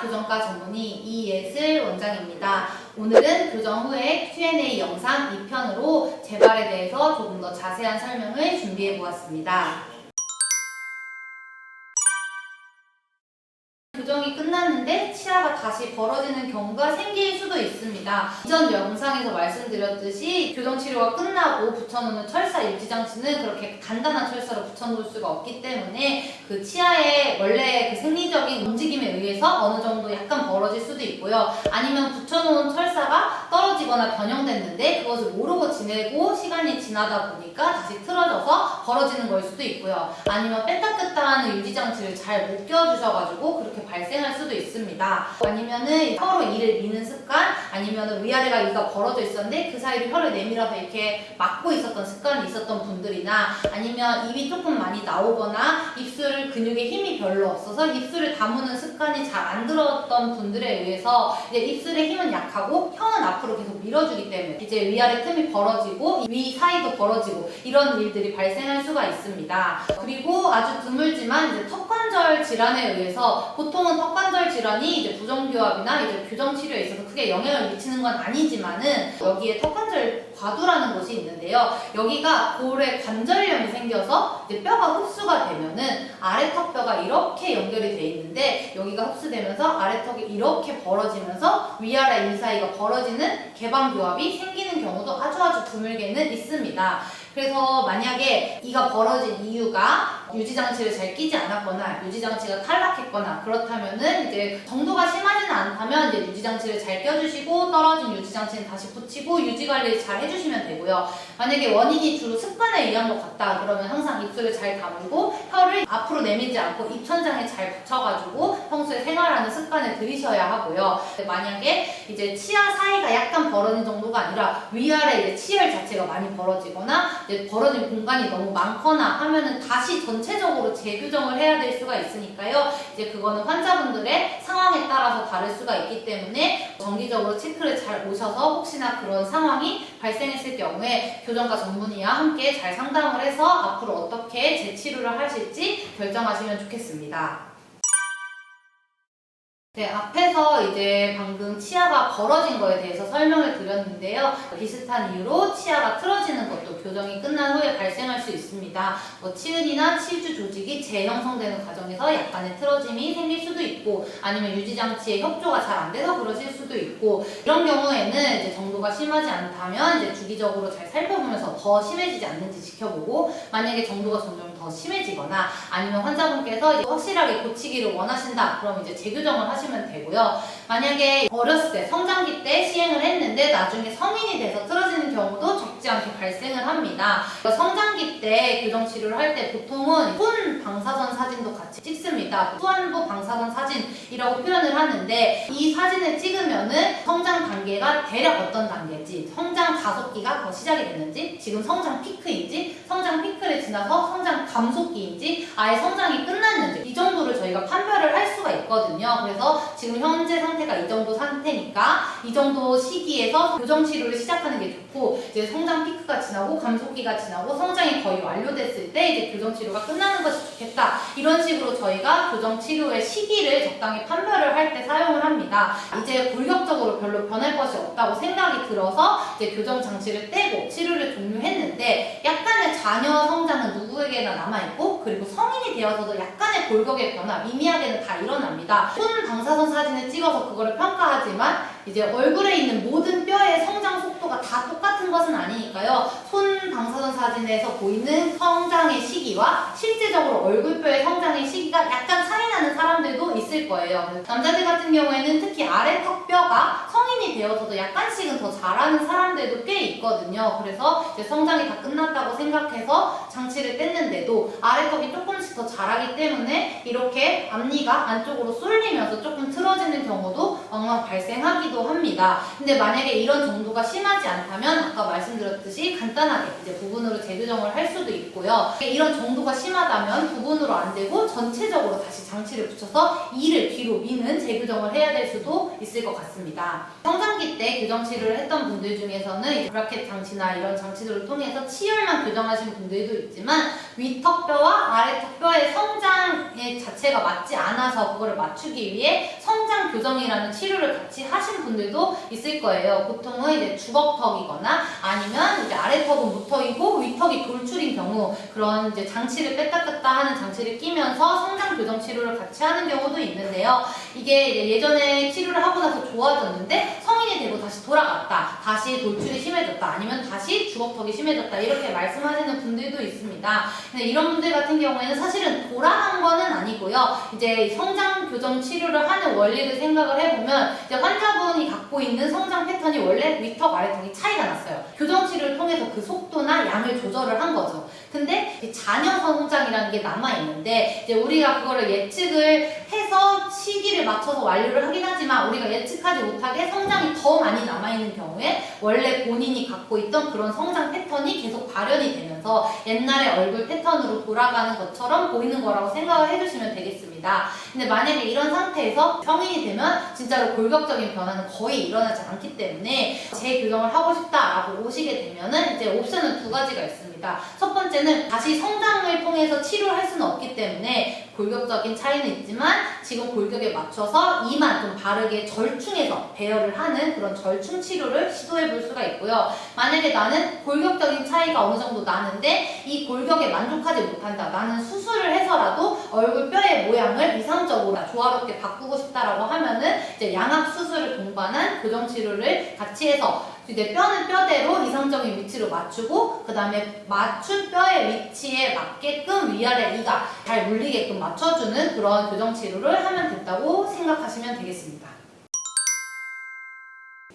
교정과 전문의 이예슬 원장입니다. 오늘은 교정 후에 Q&A 영상 2편으로 재발에 대해서 조금 더 자세한 설명을 준비해 보았습니다. 교정이 끝났는데 치아가 다시 벌어지는 경우가 생길 수도 있습니다. 이전 영상에서 말씀드렸듯이 교정 치료가 끝나고 붙여놓는 철사 유지장치는 그렇게 간단한 철사로 붙여놓을 수가 없기 때문에 그 치아의 원래 그 생리적인 움직임에 의해서 어느 정도 약간 벌어질 수도 있고요. 아니면 붙여놓은 철사가 떨어지거나 변형됐는데 그것을 모르고 지내고 시간이 지나다 보니까 다시 틀어져서 벌어지는 걸 수도 있고요. 아니면 뺐다 꼈다 하는 유지장치를 잘 못 껴주셔가지고 그렇게 발생할 수도 있습니다. 아니면은 혀로 이를 미는 습관, 아니면은 위아래가 이가 벌어져 있었는데 그 사이로 혀를 내밀어서 이렇게 막고 있었던 습관이 있었던 분들이나, 아니면 입이 조금 많이 나오거나 입술 근육에 힘이 별로 없어서 입술을 다무는 습관이 잘 안 들었던 분들에 의해서 이제 입술의 힘은 약하고 혀는 앞으로 계속 밀어주기 때문에 이제 위아래 틈이 벌어지고 위 사이도 벌어지고 이런 일들이 발생할 수가 있습니다. 그리고 아주 드물지만 이제 턱관절 질환에 의해서, 보통은 턱관절 질환이 이제 부정교합이나 이제 교정 치료에 있어서 크게 영향을 미치는 건 아니지만은 여기에 턱관절 과두라는 곳이 있는데요. 여기가 볼에 관절염이 생겨서 이제 뼈가 흡수가 되면은 아래턱뼈가 이렇게 연결이 돼 있는데 여기가 흡수되면서 아래턱이 이렇게 벌어지면서 위아래 이 사이가 벌어지는 개방교합이 생기는 경우도 아주 드물게는 있습니다. 그래서 만약에 이가 벌어진 이유가 유지장치를 잘 끼지 않았거나 유지장치가 탈락했거나 그렇다면은 이제 정도가 심하지는 않다면 이제 유지장치를 잘 껴주시고 떨어진 유지장치는 다시 붙이고 유지관리를 잘 해주시면 되고요. 만약에 원인이 주로 습관에 의한 것 같다 그러면 항상 입술을 잘 다물고 혀를 앞으로 내밀지 않고 입천장에 잘 붙여가지고 평소에 생활하는 습관을 들이셔야 하고요. 만약에 이제 치아 사이가 약간 벌어진 정도가 아니라 위아래 이제 치열 자체가 많이 벌어지거나 이제 벌어진 공간이 너무 많거나 하면은 다시 전체적으로 재교정을 해야 될 수가 있으니까요. 이제 그거는 환자분들의 상황에 따라서 다를 수가 있기 때문에 정기적으로 체크를 잘 오셔서 혹시나 그런 상황이 발생했을 경우에 교정과 전문의와 함께 잘 상담을 해서 앞으로 어떻게 재치료를 하실지 결정하시면 좋겠습니다. 네, 앞에서 이제 방금 치아가 벌어진 거에 대해서 설명을 드렸는데요. 비슷한 이유로 치아가 틀어지는 것도 교정이 끝난 후에 발생할 수 있습니다. 치은이나 치주 조직이 재형성되는 과정에서 약간의 틀어짐이 생길 수도 있고, 아니면 유지장치의 협조가 잘 안 돼서 그러실 수도 있고, 이런 경우에는 이제 정도가 심하지 않다면 이제 주기적으로 잘 살펴보면서 더 심해지지 않는지 지켜보고, 만약에 정도가 점점 더 심해지거나 아니면 환자분께서 이제 확실하게 고치기를 원하신다 그럼 이제 재교정을 하시면 되고요. 만약에 어렸을 때 성장기 때 시행을 했는데 나중에 성인이 돼서 틀어지는 경우도 적지 않게 발생을 합니다. 성장기 때 교정 치료를 할 때 보통은 손 방사선 사진도 같이 찍습니다. 후안부 방사선 사진이라고 표현을 하는데, 이 사진을 찍으면은 성장 단계가 대략 어떤 단계인지, 성장 가속기가 더 시작이 됐는지, 지금 성장 피크인지, 성장 피크를 지나서 성장 감속기인지, 아예 성장이 끝났는지, 이 정도를 저희가 판별을 할 수가 있거든요. 그래서 지금 현재 상태가 이 정도 상태니까 이 정도 시기에서 교정 치료를 시작하는 게 좋고, 이제 성장 피크가 지나고 감속기가 지나고 성장이 거의 완료됐을 때 이제 교정 치료가 끝나는 것이 좋겠다. 이런 식으로 저희가 교정 치료의 시기를 적당히 판별을 할 때 사용을 합니다. 이제 골격적으로 별로 변할 것이 없다고 생각이 들어서 이제 교정 장치를 떼고 치료를 종료했는데, 약간의 자녀 성장은 누구에게나 남아있고, 그리고 성인이 되어서도 약간의 골격의 변화, 미미하게는 다 일어납니다. 손 방사선 사진을 찍어서 그거를 평가하지만 이제 얼굴에 있는 모든 뼈의 성장 속도가 다 똑같은 것은 아니니까요. 손 방사선 사진에서 보이는 성장의 시기와 실제적으로 얼굴뼈의 성장의 시기가 약간 차이 나는 사람들도 있을 거예요. 남자들 같은 경우에는 특히 아래턱 뼈가 성인이 되어서도 약간씩은 더 자라는 사람들도 꽤 있거든요. 그래서 이제 성장이 다 끝났다고 생각해서 장치를 뗐는데도 아래턱이 조금씩 더 자라기 때문에 이렇게 앞니가 안쪽으로 쏠리면서 조금 틀어지는 경우도 왕왕 발생하기도 합니다. 근데 만약에 이런 정도가 심하지 않다면 아까 말씀드렸듯이 간단하게 이제 부분으로 재교정을 할 수도 있고요. 이런 정도가 심하다면 부분으로 안 되고 전체적으로 다시 장치 장치를 붙여서 이를 뒤로 미는 재교정을 해야 될 수도 있을 것 같습니다. 성장기 때 교정 치료를 했던 분들 중에서는 브라켓 장치나 이런 장치들을 통해서 치열만 교정하신 분들도 있지만 위턱뼈와 아래턱뼈의 성장의 자체가 맞지 않아서 그거를 맞추기 위해 성장 교정이라는 치료를 같이 하신 분들도 있을 거예요. 보통은 이제 주걱턱이거나 아니면 이제 아래턱은 무턱이고 위턱이 돌출인 경우 그런 이제 장치를 뺐다 뺐다 하는 장치를 끼면서 성장 교정 치료를 같이 하는 경우도 있는데요. 이게 이제 예전에 치료를 하고 나서 좋아졌는데 성인이 되고 다시 돌아갔다, 다시 돌출이 심해졌다, 아니면 다시 주걱턱이 심해졌다 이렇게 말씀하시는 분들도 있습니다. 근데 이런 분들 같은 경우에는 사실은 돌아간 거는 아니고요. 이제 성장 교정 치료를 하는 원리를 생각을 해보면 이제 환자분이 갖고 있는 성장 패턴이 원래 위턱, 아래턱이 차이가 났어요. 교정 치료를 통해서 그 속도나 양을 조절을 한 거죠. 근데 자녀 성장이라는 게 남아있는데 이제 우리가 그거를 예측을 해서 시기를 맞춰서 완료를 하긴 하지만 우리가 예측하지 못하게 성장이 더 많이 남아있는 경우에 원래 본인이 갖고 있던 그런 성장 패턴이 계속 발현이 되면서 옛날의 얼굴 패턴으로 돌아가는 것처럼 보이는 거라고 생각을 해주시면 되겠습니다. 근데 만약에 이런 상태에서 성인이 되면 진짜로 골격적인 변화는 거의 일어나지 않기 때문에 재교정을 하고 싶다라고 오시게 되면은 이제 옵션은 두 가지가 있습니다. 첫 번째는 다시 성장을 통해서 치료를 할 수는 없기 때문에 골격적인 차이는 있지만 지금 골격에 맞춰서 이만 좀 바르게 절충해서 배열을 하는 그런 절충 치료를 시도해 볼 수가 있고요. 만약에 나는 골격적인 차이가 어느 정도 나는데 이 골격에 만족하지 못한다, 나는 수술을 해서라도 얼굴 뼈의 모양을 이상적으로 조화롭게 바꾸고 싶다라고 하면은 이제 양악 수술을 동반한 교정 치료를 같이 해서 이제 뼈는 뼈대로 이상적인 위치로 맞추고 그 다음에 맞춘 뼈의 위치에 맞게끔 위아래 이가 잘 물리게끔 맞춰주는 그런 교정 치료를 하면 된다고 생각하시면 되겠습니다.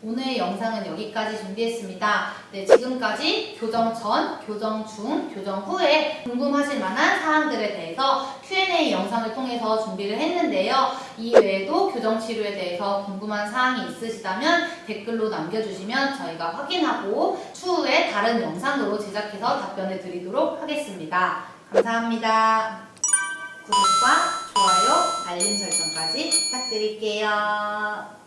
오늘 영상은 여기까지 준비했습니다. 네, 지금까지 교정 전, 교정 중, 교정 후에 궁금하실 만한 사항들에 대해서 Q&A 영상을 통해서 준비를 했는데요. 이 외에도 교정 치료에 대해서 궁금한 사항이 있으시다면 댓글로 남겨주시면 저희가 확인하고 추후에 다른 영상으로 제작해서 답변을 드리도록 하겠습니다. 감사합니다. 구독과 좋아요, 알림 설정까지 부탁드릴게요.